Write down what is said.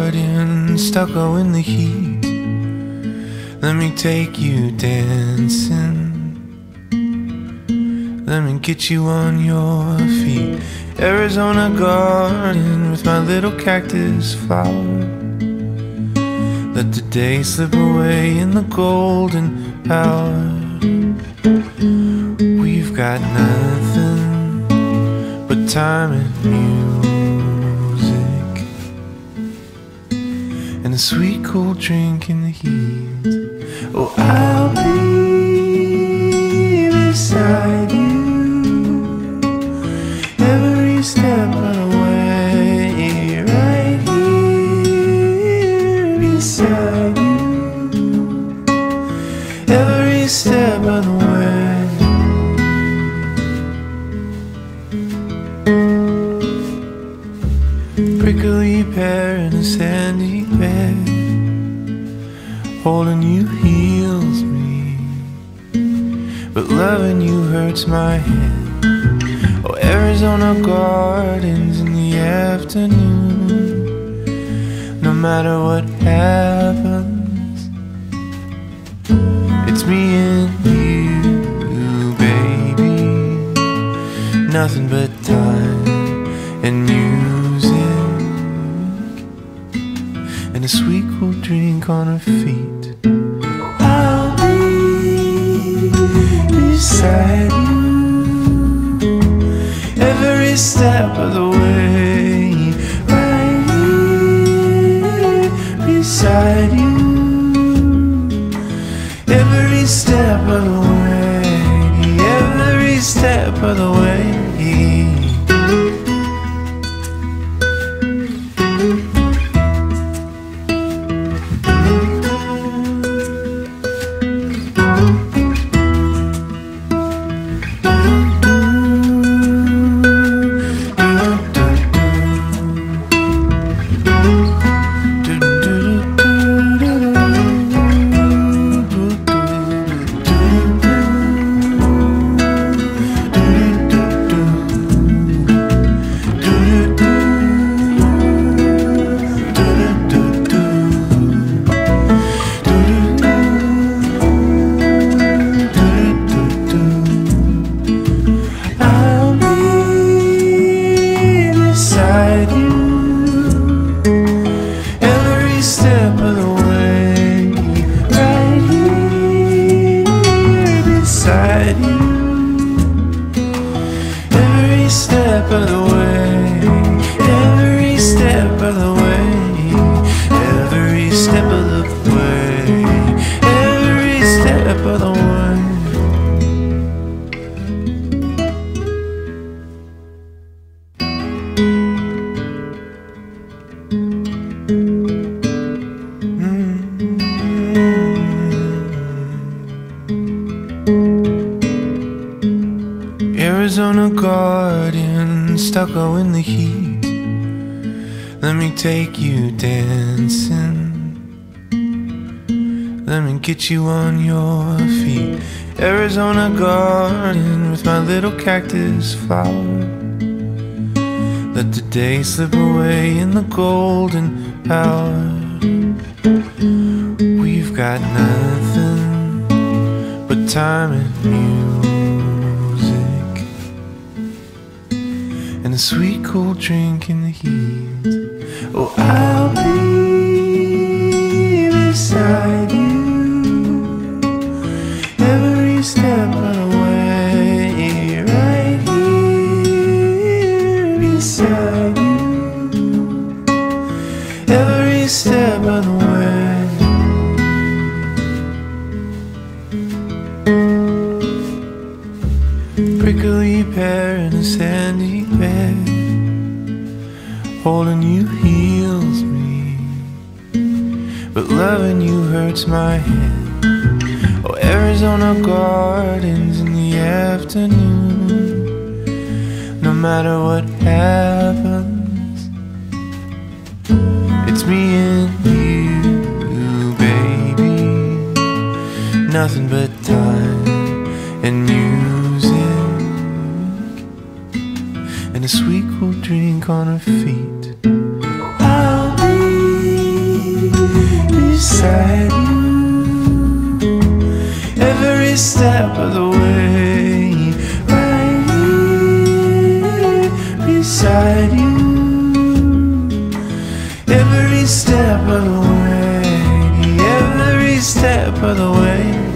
garden, stucco in the heat. Let me take you dancing. Let me get you on your feet. Arizona garden with my little cactus flower. Let the day slip away in the golden hour. We've got nothing but time and music, and a sweet cold drink in the heat. Oh, I'll be beside you every step of the way, right here beside you every step of the way. Prickly pear in a sandy bed, holding you heals me, but loving you hurts my head. Oh, Arizona gardens in the afternoon. No matter what happens, it's me and you, baby. Nothing but time and music, and a sweet cool drink on her feet. I'll be beside you every step of the way, right here beside you every step of the way, every step of the way. Every step of the way, every step of the way, every step of the way, every step of the way. Arizona garden, stucco in the heat. Let me take you dancing. Let me get you on your feet. Arizona garden with my little cactus flower. Let the day slip away in the golden hour. We've got nothing but time and music, and a sweet cold drink in the heat. Oh, I'll be beside you every step of the way, right here beside you every step of the way. Prickly pear in a sandy bed, holding you heals me, but loving you hurts my head. Oh, Arizona gardens in the afternoon. No matter what happens, it's me and you, baby. Nothing but time and music, and a sweet cool drink on her feet. I'll be beside you, every step of the way, right here beside you, every step of the way, every step of the way.